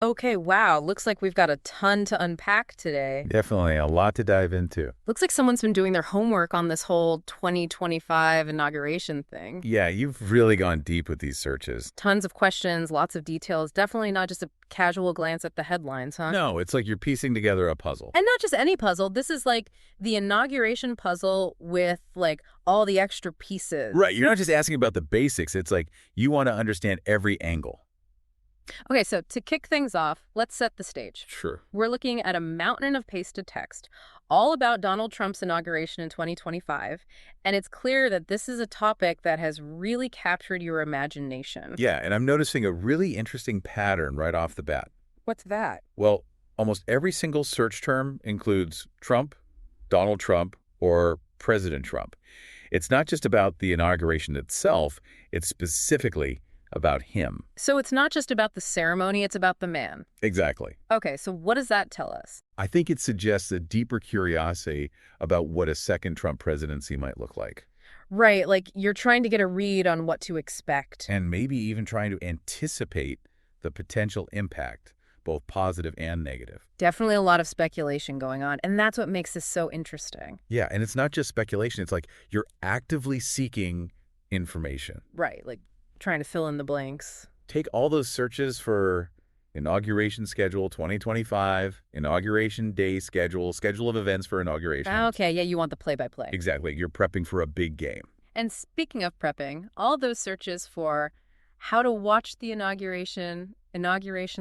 Okay, wow. Looks like we've got a ton to unpack today. Definitely a lot to dive into. Looks like someone's been doing their homework on this whole 2025 inauguration thing. Yeah, you've really gone deep with these searches. Tons of questions, lots of details. Definitely not just a casual glance at the headlines, huh? No, it's like you're piecing together a puzzle. And not just any puzzle. This is like the inauguration puzzle with like all the extra pieces. Right, you're not just asking about the basics. It's like you want to understand every angle. Okay, so to kick things off, let's set the stage. Sure. We're looking at a mountain of pasted text, all about Donald Trump's inauguration in 2025, and it's clear that this is a topic that has really captured your imagination. Yeah, and I'm noticing a really interesting pattern right off the bat. What's that? Well, almost every single search term includes Trump, Donald Trump, or President Trump. It's not just about the inauguration itself, it's specifically about him. So it's not just about the ceremony, it's about the man. Exactly. Okay, so what does that tell us? I think it suggests a deeper curiosity about what a second Trump presidency might look like, Right, like you're trying to get a read on what to expect. and maybe even trying to anticipate the potential impact, both positive and negative. Definitely a lot of speculation going on, and that's what makes this so interesting. Yeah, and it's not just speculation. It's like you're actively seeking information. Right, like trying to fill in the blanks. Take all those searches for inauguration schedule 2025, inauguration day schedule, schedule of events for inauguration. Okay, yeah, you want the play-by-play. Exactly. You're prepping for a big game. And speaking of prepping, all those searches for how to watch the inauguration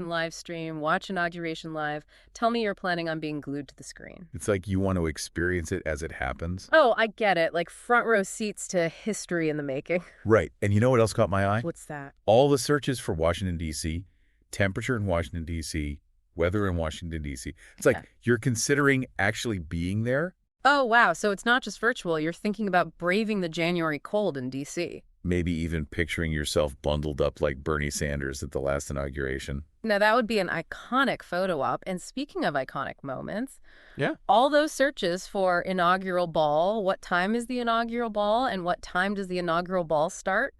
live stream, watch inauguration live, tell me you're planning on being glued to the screen. It's like you want to experience it as it happens. Oh, I get it. Like front row seats to history in the making. Right. And you know what else caught my eye? What's that? All the searches for Washington, D.C., temperature in Washington, D.C., weather in Washington, D.C. It's Yeah. like you're considering actually being there, Oh, wow. So it's not just virtual. You're thinking about braving the January cold in D.C. maybe even picturing yourself bundled up like Bernie Sanders at the last inauguration. Now, that would be an iconic photo op. And speaking of iconic moments, Yeah. all those searches for inaugural ball, what time is the inaugural ball, and what time does the inaugural ball start,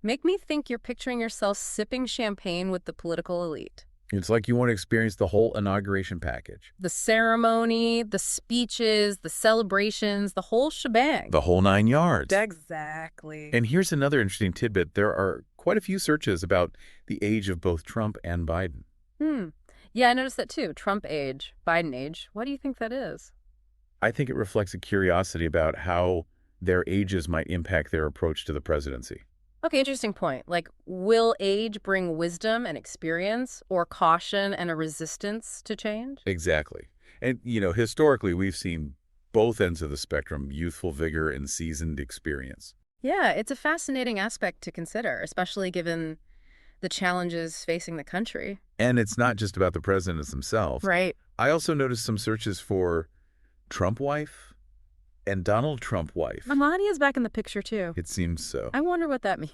make me think you're picturing yourself sipping champagne with the political elite. It's like you want to experience the whole inauguration package. The ceremony, the speeches, the celebrations, the whole shebang. The whole 9 yards. Exactly. And here's another interesting tidbit. There are quite a few searches about the age of both Trump and Biden. Yeah, I noticed that too. Trump age, Biden age. What do you think that is? I think it reflects a curiosity about how their ages might impact their approach to the presidency. Okay, interesting point. Like, will age bring wisdom and experience, or caution and a resistance to change? Exactly. And, historically, we've seen both ends of the spectrum, youthful vigor and seasoned experience. Yeah, it's a fascinating aspect to consider, especially given the challenges facing the country. And it's not just about the presidents themselves. Right. I also noticed some searches for Trump wife and Donald Trump wife. Melania's back in the picture, too. It seems so. I wonder what that means.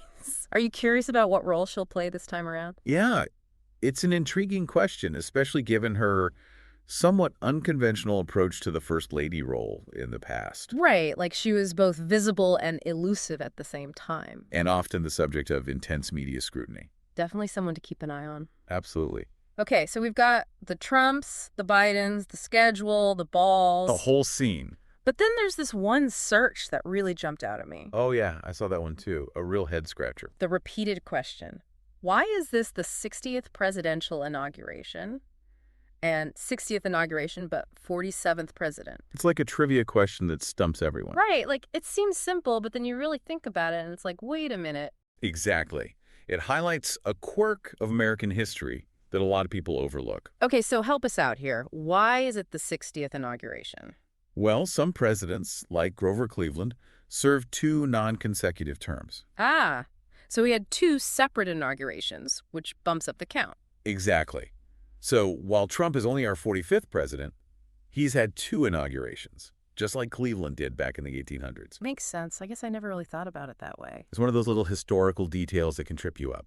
Are you curious about what role she'll play this time around? Yeah, it's an intriguing question, especially given her somewhat unconventional approach to the First Lady role in the past, Right, like she was both visible and elusive at the same time. and often the subject of intense media scrutiny. Definitely someone to keep an eye on. Absolutely. Okay, so we've got the Trumps, the Bidens, the schedule, the balls. The whole scene. But then there's this one search that really jumped out at me. Oh, yeah, I saw that one too. A real head scratcher. The repeated question. Why is this the 60th presidential inauguration? And 60th inauguration, but 47th president. It's like a trivia question that stumps everyone. Right, like it seems simple, but then you really think about it and it's like, wait a minute. Exactly. It highlights a quirk of American history that a lot of people overlook. Okay, so help us out here. Why is it the 60th inauguration? Well, some presidents, like Grover Cleveland, served 2 non-consecutive terms. Ah, so we had 2 separate inaugurations, which bumps up the count. Exactly. So while Trump is only our 45th president, he's had 2 inaugurations, just like Cleveland did back in the 1800s. Makes sense. I guess I never really thought about it that way. It's one of those little historical details that can trip you up.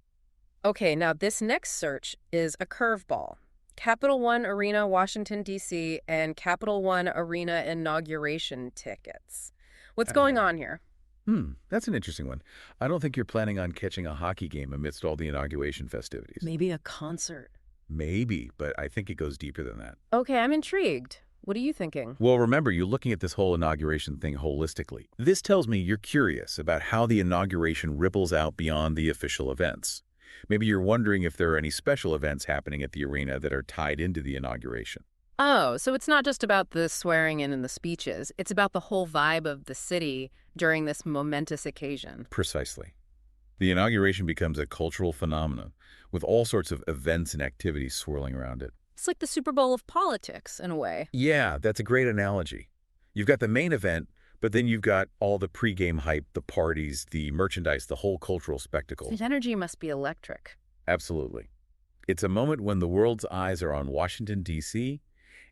Okay, now this next search is a curveball. Capital One Arena, Washington, D.C., and Capital One Arena inauguration tickets. What's going on here? That's an interesting one. I don't think you're planning on catching a hockey game amidst all the inauguration festivities. Maybe a concert. Maybe, but I think it goes deeper than that. Okay, I'm intrigued. What are you thinking? Well, remember, you're looking at this whole inauguration thing holistically. This tells me you're curious about how the inauguration ripples out beyond the official events. Maybe you're wondering if there are any special events happening at the arena that are tied into the inauguration. Oh, so it's not just about the swearing in and the speeches. It's about the whole vibe of the city during this momentous occasion. Precisely. The inauguration becomes a cultural phenomenon with all sorts of events and activities swirling around it. It's like the Super Bowl of politics, in a way. Yeah, that's a great analogy. You've got the main event, but then you've got all the pregame hype, the parties, the merchandise, the whole cultural spectacle. The energy must be electric. Absolutely. It's a moment when the world's eyes are on Washington, D.C.,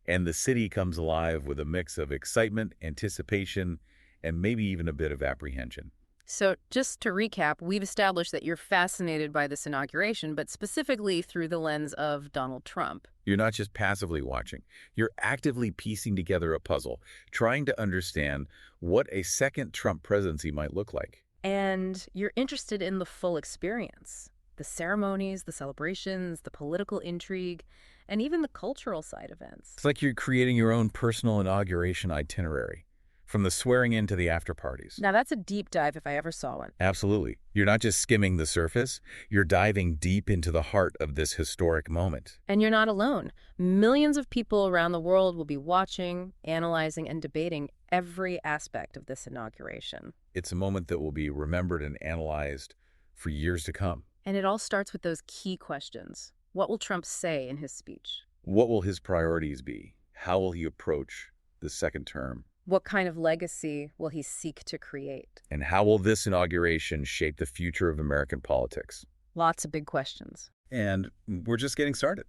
and the city comes alive with a mix of excitement, anticipation, and maybe even a bit of apprehension. So just to recap, we've established that you're fascinated by this inauguration, but specifically through the lens of Donald Trump. You're not just passively watching. You're actively piecing together a puzzle, trying to understand what a second Trump presidency might look like. And you're interested in the full experience. The ceremonies, the celebrations, the political intrigue, and even the cultural side events. It's like you're creating your own personal inauguration itinerary, from the swearing in to the after parties. Now that's a deep dive if I ever saw one. Absolutely. You're not just skimming the surface, you're diving deep into the heart of this historic moment. And you're not alone. Millions of people around the world will be watching, analyzing, and debating every aspect of this inauguration. It's a moment that will be remembered and analyzed for years to come. And it all starts with those key questions. What will Trump say in his speech? What will his priorities be? How will he approach the second term? What kind of legacy will he seek to create? And how will this inauguration shape the future of American politics? Lots of big questions. And we're just getting started.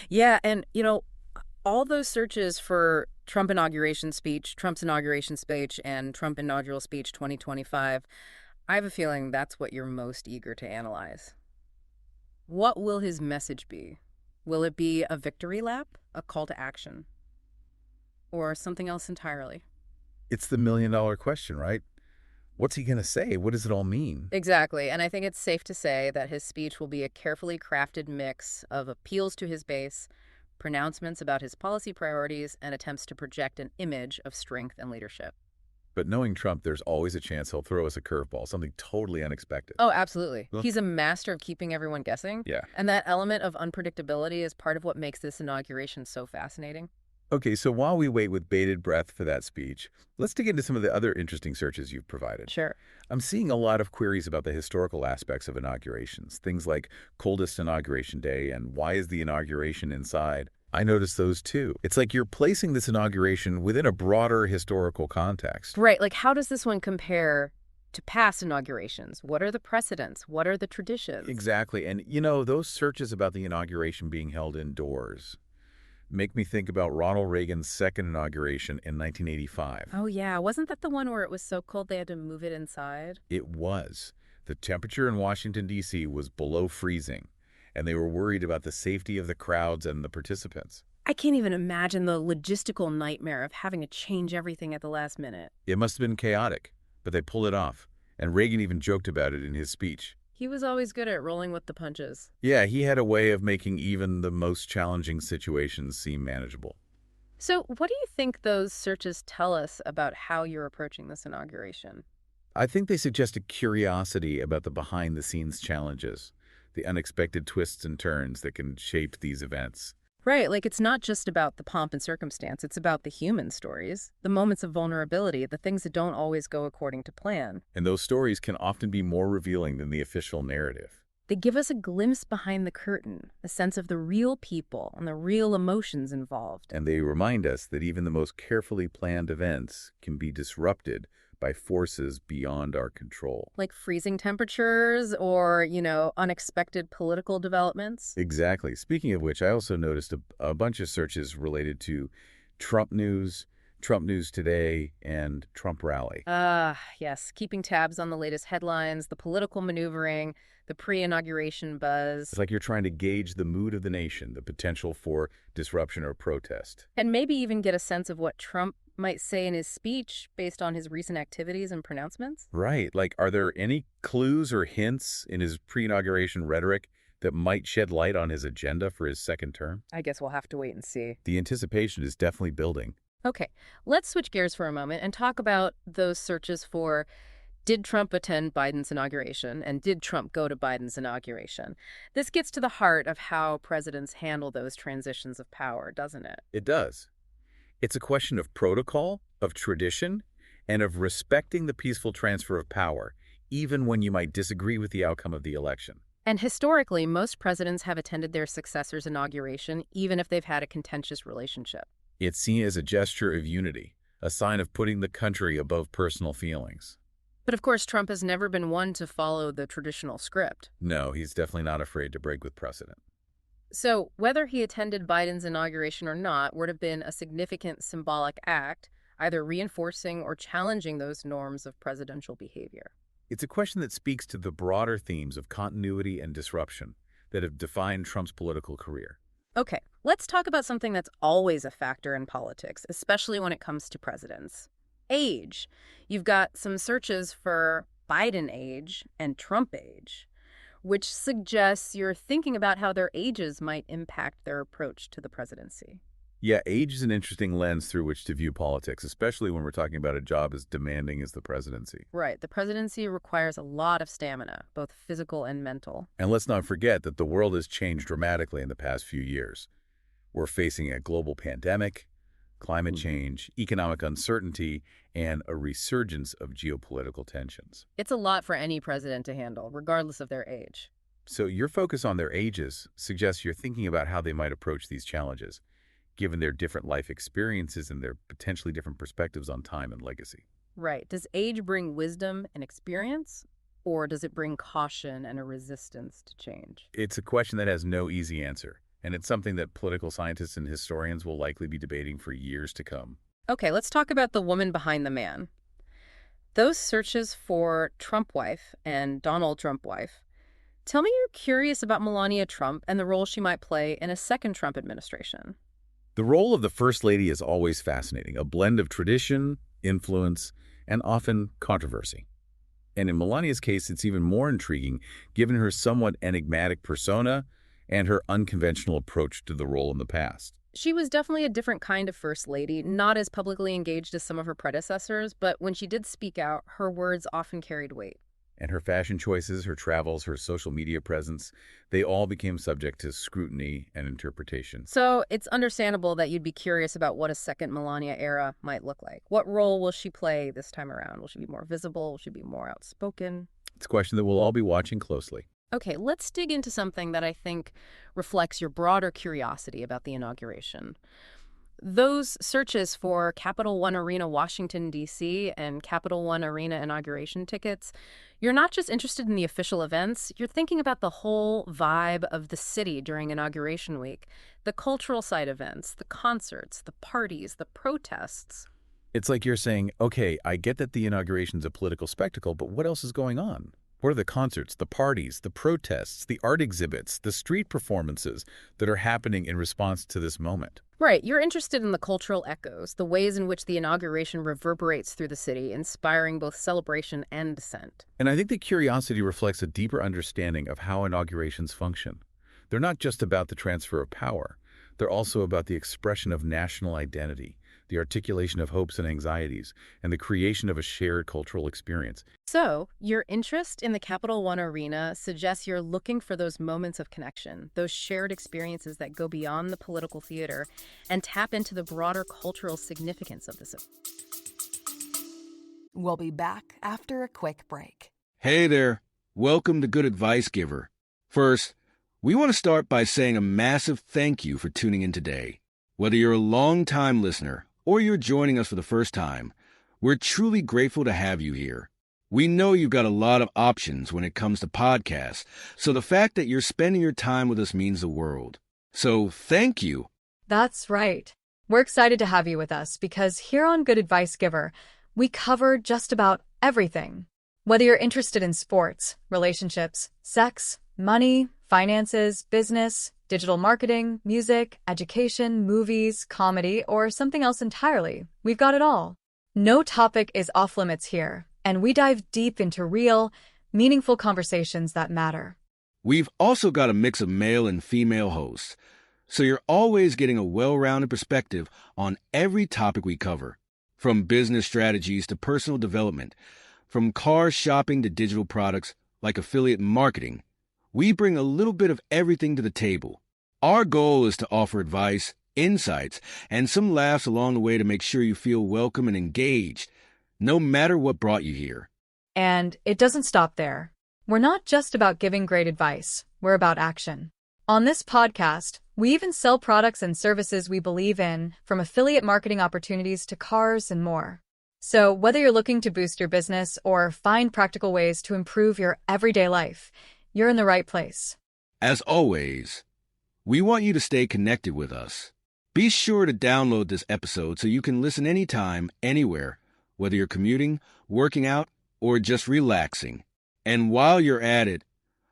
Yeah, and, all those searches for Trump's inauguration speech, and Trump inaugural speech 2025, I have a feeling that's what you're most eager to analyze. What will his message be? Will it be a victory lap, a call to action, or something else entirely? It's the million-dollar question, right? What's he going to say? What does it all mean? Exactly, and I think it's safe to say that his speech will be a carefully crafted mix of appeals to his base, pronouncements about his policy priorities, and attempts to project an image of strength and leadership. But knowing Trump, there's always a chance he'll throw us a curveball, something totally unexpected. Oh, absolutely. Well- He's a master of keeping everyone guessing. Yeah. And that element of unpredictability is part of what makes this inauguration so fascinating. Okay, so while we wait with bated breath for that speech, let's dig into some of the other interesting searches you've provided. Sure. I'm seeing a lot of queries about the historical aspects of inaugurations, things like coldest inauguration day and why is the inauguration inside? I noticed those too. It's like you're placing this inauguration within a broader historical context. Right. Like, how does this one compare to past inaugurations? What are the precedents? What are the traditions? Exactly. And, those searches about the inauguration being held indoors make me think about Ronald Reagan's second inauguration in 1985. Oh, yeah. Wasn't that the one where it was so cold they had to move it inside? It was. The temperature in Washington, D.C. was below freezing, and they were worried about the safety of the crowds and the participants. I can't even imagine the logistical nightmare of having to change everything at the last minute. It must have been chaotic, but they pulled it off, and Reagan even joked about it in his speech. He was always good at rolling with the punches. Yeah, he had a way of making even the most challenging situations seem manageable. So what do you think those searches tell us about how you're approaching this inauguration? I think they suggest a curiosity about the behind-the-scenes challenges, the unexpected twists and turns that can shape these events. Right, like it's not just about the pomp and circumstance, it's about the human stories, the moments of vulnerability, the things that don't always go according to plan. And those stories can often be more revealing than the official narrative. They give us a glimpse behind the curtain, a sense of the real people and the real emotions involved. And they remind us that even the most carefully planned events can be disrupted by forces beyond our control. Like freezing temperatures or, unexpected political developments. Exactly. Speaking of which, I also noticed a bunch of searches related to Trump News Today, and Trump Rally. Yes. Keeping tabs on the latest headlines, the political maneuvering, the pre-inauguration buzz. It's like you're trying to gauge the mood of the nation, the potential for disruption or protest. And maybe even get a sense of what Trump might say in his speech based on his recent activities and pronouncements. Right. Like, are there any clues or hints in his pre-inauguration rhetoric that might shed light on his agenda for his second term? I guess we'll have to wait and see. The anticipation is definitely building. Okay, let's switch gears for a moment and talk about those searches for did Trump attend Biden's inauguration and did Trump go to Biden's inauguration? This gets to the heart of how presidents handle those transitions of power, doesn't it? It does. It's a question of protocol, of tradition, and of respecting the peaceful transfer of power, even when you might disagree with the outcome of the election. And historically, most presidents have attended their successor's inauguration, even if they've had a contentious relationship. It's seen as a gesture of unity, a sign of putting the country above personal feelings. But of course, Trump has never been one to follow the traditional script. No, he's definitely not afraid to break with precedent. So whether he attended Biden's inauguration or not would have been a significant symbolic act, either reinforcing or challenging those norms of presidential behavior. It's a question that speaks to the broader themes of continuity and disruption that have defined Trump's political career. Okay, let's talk about something that's always a factor in politics, especially when it comes to presidents. Age. You've got some searches for Biden age and Trump age, which suggests you're thinking about how their ages might impact their approach to the presidency. Yeah, age is an interesting lens through which to view politics, especially when we're talking about a job as demanding as the presidency. Right. The presidency requires a lot of stamina, both physical and mental. And let's not forget that the world has changed dramatically in the past few years. We're facing a global pandemic, climate change, economic uncertainty, and a resurgence of geopolitical tensions. It's a lot for any president to handle, regardless of their age. So your focus on their ages suggests you're thinking about how they might approach these challenges, given their different life experiences and their potentially different perspectives on time and legacy. Right. Does age bring wisdom and experience, or does it bring caution and a resistance to change? It's a question that has no easy answer, and it's something that political scientists and historians will likely be debating for years to come. Okay, let's talk about the woman behind the man. Those searches for Trump wife and Donald Trump wife. Tell me you're curious about Melania Trump and the role she might play in a second Trump administration. The role of the First Lady is always fascinating, a blend of tradition, influence, and often controversy. And in Melania's case, it's even more intriguing given her somewhat enigmatic persona and her unconventional approach to the role in the past. She was definitely a different kind of First Lady, not as publicly engaged as some of her predecessors, but when she did speak out, her words often carried weight. And her fashion choices, her travels, her social media presence, they all became subject to scrutiny and interpretation. So it's understandable that you'd be curious about what a second Melania era might look like. What role will she play this time around? Will she be more visible? Will she be more outspoken? It's a question that we'll all be watching closely. Okay, let's dig into something that I think reflects your broader curiosity about the inauguration. Those searches for Capital One Arena, Washington, D.C., and Capital One Arena inauguration tickets, you're not just interested in the official events, you're thinking about the whole vibe of the city during Inauguration Week, the cultural side events, the concerts, the parties, the protests. It's like you're saying, okay, I get that the inauguration's a political spectacle, but what else is going on? What are the concerts, the parties, the protests, the art exhibits, the street performances that are happening in response to this moment? Right, you're interested in the cultural echoes, the ways in which the inauguration reverberates through the city, inspiring both celebration and dissent. And I think the curiosity reflects a deeper understanding of how inaugurations function. They're not just about the transfer of power. They're also about the expression of national identity, the articulation of hopes and anxieties, and the creation of a shared cultural experience. So, your interest in the Capital One Arena suggests you're looking for those moments of connection, those shared experiences that go beyond the political theater and tap into the broader cultural significance of this event. We'll be back after a quick break. Hey there. Welcome to Good Advice Giver. First, we want to start by saying a massive thank you for tuning in today. Whether you're a long-time listener or you're joining us for the first time, we're truly grateful to have you here. We know you've got a lot of options when it comes to podcasts, so the fact that you're spending your time with us means the world. So thank you. That's right. We're excited to have you with us because here on Good Advice Giver, we cover just about everything. Whether you're interested in sports, relationships, sex, money, finances, business, digital marketing, music, education, movies, comedy, or something else entirely, we've got it all. No topic is off limits here, and we dive deep into real, meaningful conversations that matter. We've also got a mix of male and female hosts, so you're always getting a well-rounded perspective on every topic we cover, from business strategies to personal development, from car shopping to digital products like affiliate marketing. We bring a little bit of everything to the table. Our goal is to offer advice, insights, and some laughs along the way to make sure you feel welcome and engaged, no matter what brought you here. And it doesn't stop there. We're not just about giving great advice, we're about action. On this podcast, we even sell products and services we believe in, from affiliate marketing opportunities to cars and more. So whether you're looking to boost your business or find practical ways to improve your everyday life, you're in the right place. As always, we want you to stay connected with us. Be sure to download this episode so you can listen anytime, anywhere, whether you're commuting, working out, or just relaxing. And while you're at it,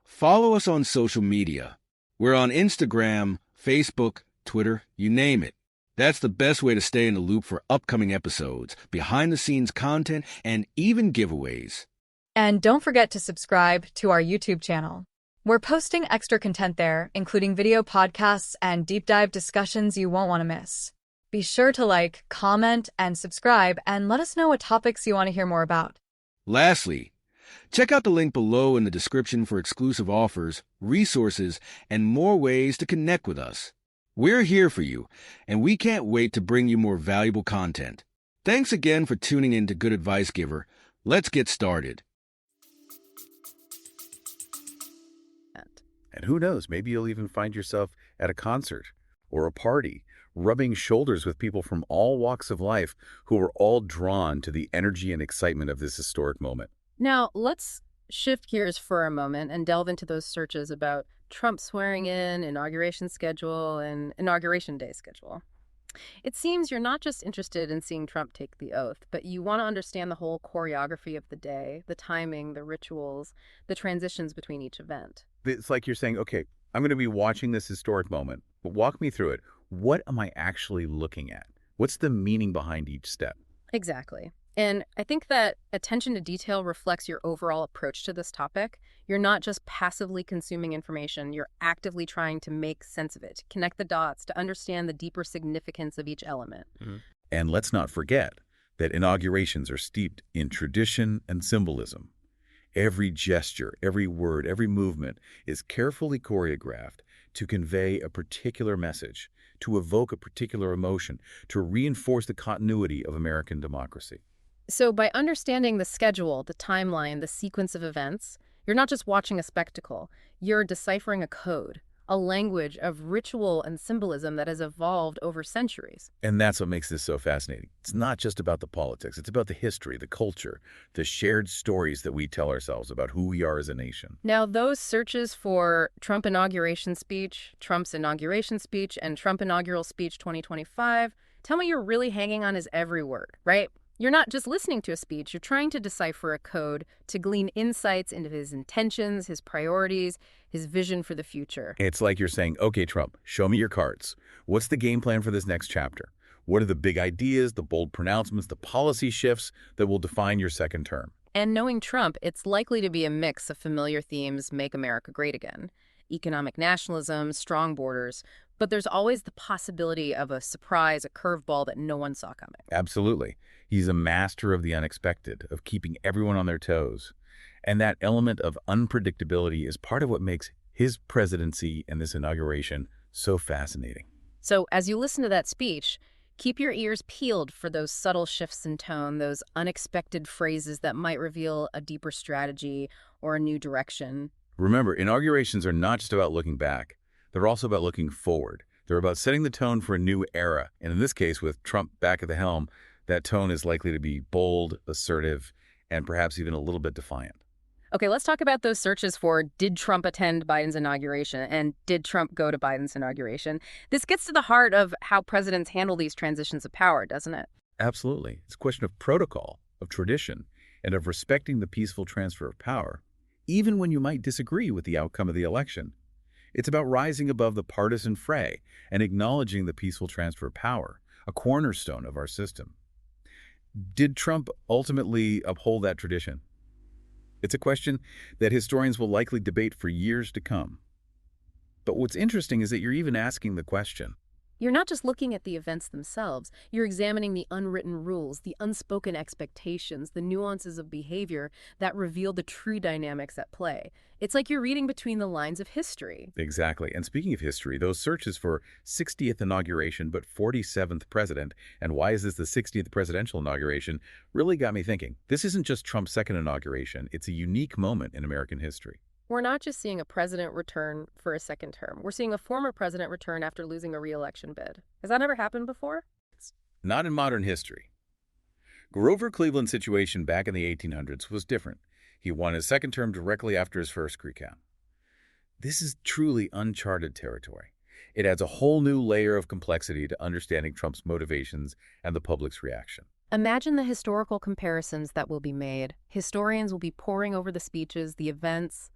follow us on social media. We're on Instagram, Facebook, Twitter, you name it. That's the best way to stay in the loop for upcoming episodes, behind-the-scenes content, and even giveaways. And don't forget to subscribe to our YouTube channel. We're posting extra content there, including video podcasts and deep dive discussions you won't want to miss. Be sure to like, comment, and subscribe, and let us know what topics you want to hear more about. Lastly, check out the link below in the description for exclusive offers, resources, and more ways to connect with us. We're here for you, and we can't wait to bring you more valuable content. Thanks again for tuning in to Good Advice Giver. Let's get started. And who knows, maybe you'll even find yourself at a concert or a party, rubbing shoulders with people from all walks of life who are all drawn to the energy and excitement of this historic moment. Now, let's shift gears for a moment and delve into those searches about Trump swearing in, inauguration schedule, and inauguration day schedule. It seems you're not just interested in seeing Trump take the oath, but you want to understand the whole choreography of the day, the timing, the rituals, the transitions between each event. It's like you're saying, okay, I'm going to be watching this historic moment, but walk me through it. What am I actually looking at? What's the meaning behind each step? Exactly. And I think that attention to detail reflects your overall approach to this topic. You're not just passively consuming information, you're actively trying to make sense of it, to connect the dots, to understand the deeper significance of each element. And let's not forget that inaugurations are steeped in tradition and symbolism. Every gesture, every word, every movement is carefully choreographed to convey a particular message, to evoke a particular emotion, to reinforce the continuity of American democracy. So by understanding the schedule, the timeline, the sequence of events, you're not just watching a spectacle, you're deciphering a code, a language of ritual and symbolism that has evolved over centuries. And that's what makes this so fascinating. It's not just about the politics. It's about the history, the culture, the shared stories that we tell ourselves about who we are as a nation. Now, those searches for Trump inauguration speech, Trump's inauguration speech, and Trump inaugural speech 2025, tell me you're really hanging on his every word, right? You're not just listening to a speech, you're trying to decipher a code to glean insights into his intentions, his priorities, his vision for the future. It's like you're saying, okay, Trump, show me your cards. What's the game plan for this next chapter? What are the big ideas, the bold pronouncements, the policy shifts that will define your second term? And knowing Trump, it's likely to be a mix of familiar themes: make America great again, economic nationalism, strong borders, but there's always the possibility of a surprise, a curveball that no one saw coming. Absolutely. He's a master of the unexpected, of keeping everyone on their toes. And that element of unpredictability is part of what makes his presidency and this inauguration so fascinating. So as you listen to that speech, keep your ears peeled for those subtle shifts in tone, those unexpected phrases that might reveal a deeper strategy or a new direction. Remember, inaugurations are not just about looking back. They're also about looking forward. They're about setting the tone for a new era. And in this case, with Trump back at the helm, that tone is likely to be bold, assertive, and perhaps even a little bit defiant. Okay, let's talk about those searches for did Trump attend Biden's inauguration and did Trump go to Biden's inauguration? This gets to the heart of how presidents handle these transitions of power, doesn't it? Absolutely. It's a question of protocol, of tradition, and of respecting the peaceful transfer of power, even when you might disagree with the outcome of the election. It's about rising above the partisan fray and acknowledging the peaceful transfer of power, a cornerstone of our system. Did Trump ultimately uphold that tradition? It's a question that historians will likely debate for years to come. But what's interesting is that you're even asking the question. You're not just looking at the events themselves, you're examining the unwritten rules, the unspoken expectations, the nuances of behavior that reveal the true dynamics at play. It's like you're reading between the lines of history. Exactly. And speaking of history, those searches for 60th inauguration but 47th president, and why is this the 60th presidential inauguration, really got me thinking. This isn't just Trump's second inauguration. It's a unique moment in American history. We're not just seeing a president return for a second term. We're seeing a former president return after losing a re-election bid. Has that ever happened before? Not in modern history. Grover Cleveland's situation back in the 1800s was different. He won his second term directly after his first recount. This is truly uncharted territory. It adds a whole new layer of complexity to understanding Trump's motivations and the public's reaction. Imagine the historical comparisons that will be made. Historians will be poring over the speeches, the events,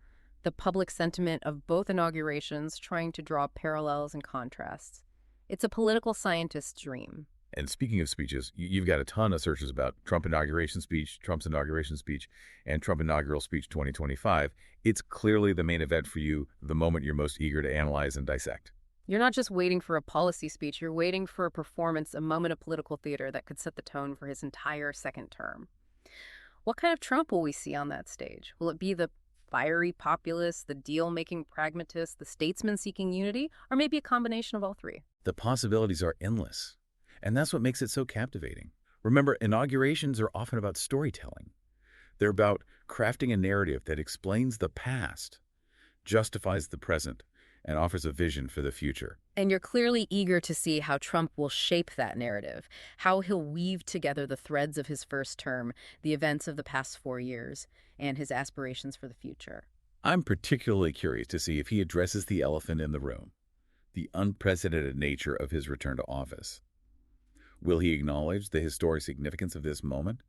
the public sentiment of both inaugurations, trying to draw parallels and contrasts. It's a political scientist's dream. And speaking of speeches, you've got a ton of searches about Trump inauguration speech, Trump's inauguration speech, and Trump inaugural speech 2025. It's clearly the main event for you, the moment you're most eager to analyze and dissect. You're not just waiting for a policy speech, you're waiting for a performance, a moment of political theater that could set the tone for his entire second term. What kind of Trump will we see on that stage? Will it be the fiery populist, the deal-making pragmatist, the statesman seeking unity, or maybe a combination of all three? The possibilities are endless, and that's what makes it so captivating. Remember, inaugurations are often about storytelling. They're about crafting a narrative that explains the past, justifies the present, and offers a vision for the future. And you're clearly eager to see how Trump will shape that narrative, how he'll weave together the threads of his first term, the events of the past 4 years, and his aspirations for the future. I'm particularly curious to see if he addresses the elephant in the room, the unprecedented nature of his return to office. Will he acknowledge the historic significance of this moment?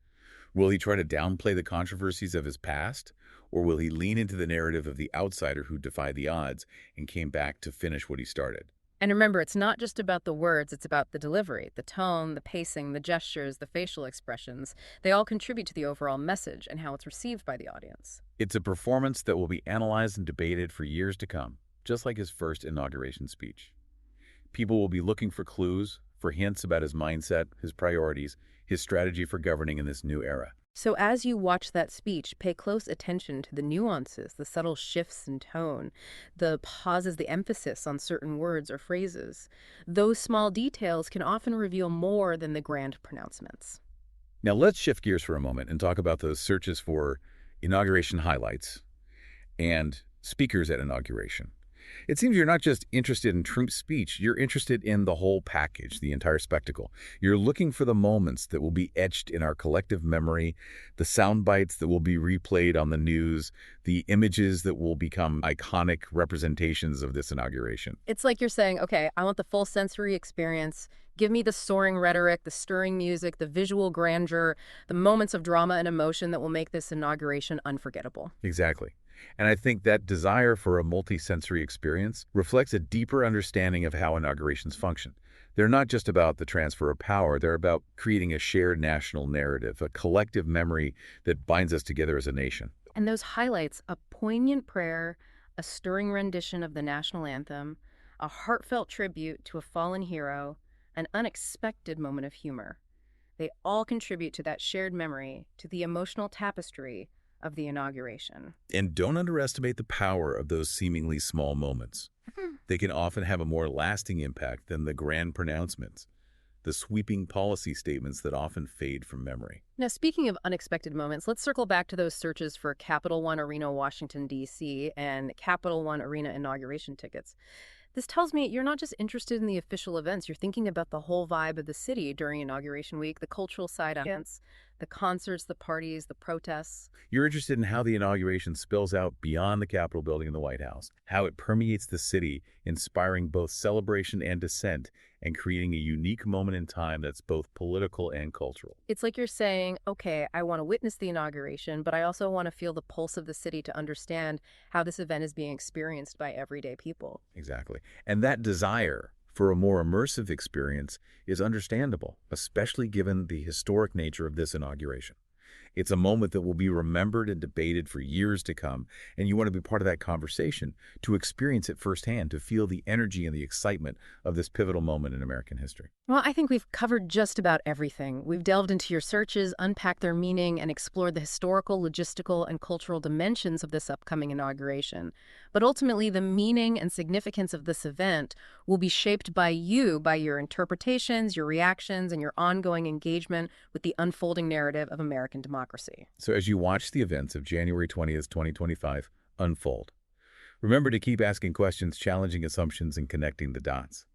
Will he try to downplay the controversies of his past? Or will he lean into the narrative of the outsider who defied the odds and came back to finish what he started? And remember, it's not just about the words, it's about the delivery, the tone, the pacing, the gestures, the facial expressions. They all contribute to the overall message and how it's received by the audience. It's a performance that will be analyzed and debated for years to come, just like his first inauguration speech. People will be looking for clues, for hints about his mindset, his priorities, his strategy for governing in this new era. So as you watch that speech, pay close attention to the nuances, the subtle shifts in tone, the pauses, the emphasis on certain words or phrases. Those small details can often reveal more than the grand pronouncements. Now let's shift gears for a moment and talk about those searches for inauguration highlights and speakers at inauguration. It seems you're not just interested in Trump's speech, you're interested in the whole package, the entire spectacle. You're looking for the moments that will be etched in our collective memory, the sound bites that will be replayed on the news, the images that will become iconic representations of this inauguration. It's like you're saying, okay, I want the full sensory experience. Give me the soaring rhetoric, the stirring music, the visual grandeur, the moments of drama and emotion that will make this inauguration unforgettable. Exactly. And I think that desire for a multi-sensory experience reflects a deeper understanding of how inaugurations function. They're not just about the transfer of power, they're about creating a shared national narrative, a collective memory that binds us together as a nation. And those highlights, a poignant prayer, a stirring rendition of the national anthem, a heartfelt tribute to a fallen hero, an unexpected moment of humor. They all contribute to that shared memory, to the emotional tapestry of the inauguration. And don't underestimate the power of those seemingly small moments. They can often have a more lasting impact than the grand pronouncements, the sweeping policy statements that often fade from memory. Now, speaking of unexpected moments, let's circle back to those searches for Capital One Arena, Washington, D.C. and Capital One Arena inauguration tickets. This tells me you're not just interested in the official events, you're thinking about the whole vibe of the city during Inauguration Week, the cultural side events, the concerts, the parties, the protests. You're interested in how the inauguration spills out beyond the Capitol building and the White House, how it permeates the city, inspiring both celebration and dissent, and creating a unique moment in time that's both political and cultural. It's like you're saying, okay, I want to witness the inauguration, but I also want to feel the pulse of the city to understand how this event is being experienced by everyday people. Exactly. And that desire for a more immersive experience is understandable, especially given the historic nature of this inauguration. It's a moment that will be remembered and debated for years to come, and you want to be part of that conversation, to experience it firsthand, to feel the energy and the excitement of this pivotal moment in American history. Well, I think we've covered just about everything. We've delved into your searches, unpacked their meaning, and explored the historical, logistical, and cultural dimensions of this upcoming inauguration. But ultimately, the meaning and significance of this event will be shaped by you, by your interpretations, your reactions, and your ongoing engagement with the unfolding narrative of American democracy. So as you watch the events of January 20th, 2025 unfold, remember to keep asking questions, challenging assumptions, and connecting the dots.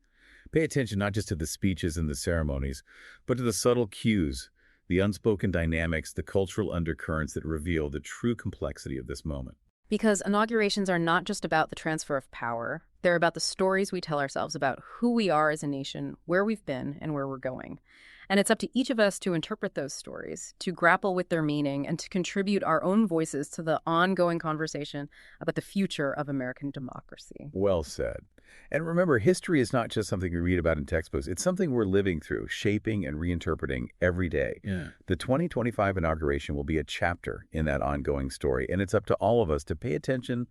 Pay attention not just to the speeches and the ceremonies, but to the subtle cues, the unspoken dynamics, the cultural undercurrents that reveal the true complexity of this moment. Because inaugurations are not just about the transfer of power, they're about the stories we tell ourselves about who we are as a nation, where we've been, and where we're going. And it's up to each of us to interpret those stories, to grapple with their meaning, and to contribute our own voices to the ongoing conversation about the future of American democracy. Well said. And remember, history is not just something we read about in textbooks. It's something we're living through, shaping and reinterpreting every day. Yeah. The 2025 inauguration will be a chapter in that ongoing story, and it's up to all of us to pay attention,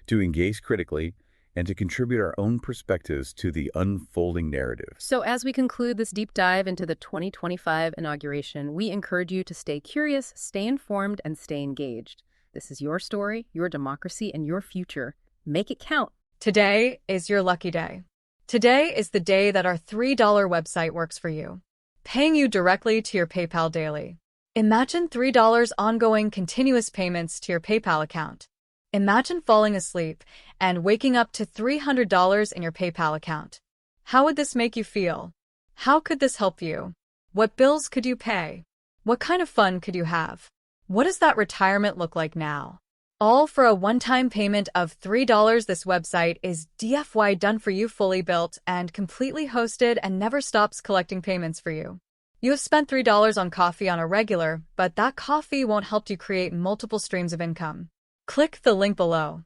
to engage critically, and to contribute our own perspectives to the unfolding narrative. So as we conclude this deep dive into the 2025 inauguration, we encourage you to stay curious, stay informed, and stay engaged. This is your story, your democracy, and your future. Make it count. Today is your lucky day. Today is the day that our $3 website works for you, paying you directly to your PayPal daily. Imagine $3 ongoing continuous payments to your PayPal account. Imagine falling asleep and waking up to $300 in your PayPal account. How would this make you feel? How could this help you? What bills could you pay? What kind of fun could you have? What does that retirement look like now? All for a one-time payment of $3. This website is DFY done for you, fully built and completely hosted, and never stops collecting payments for you. You have spent $3 on coffee on a regular, but that coffee won't help you create multiple streams of income. Click the link below.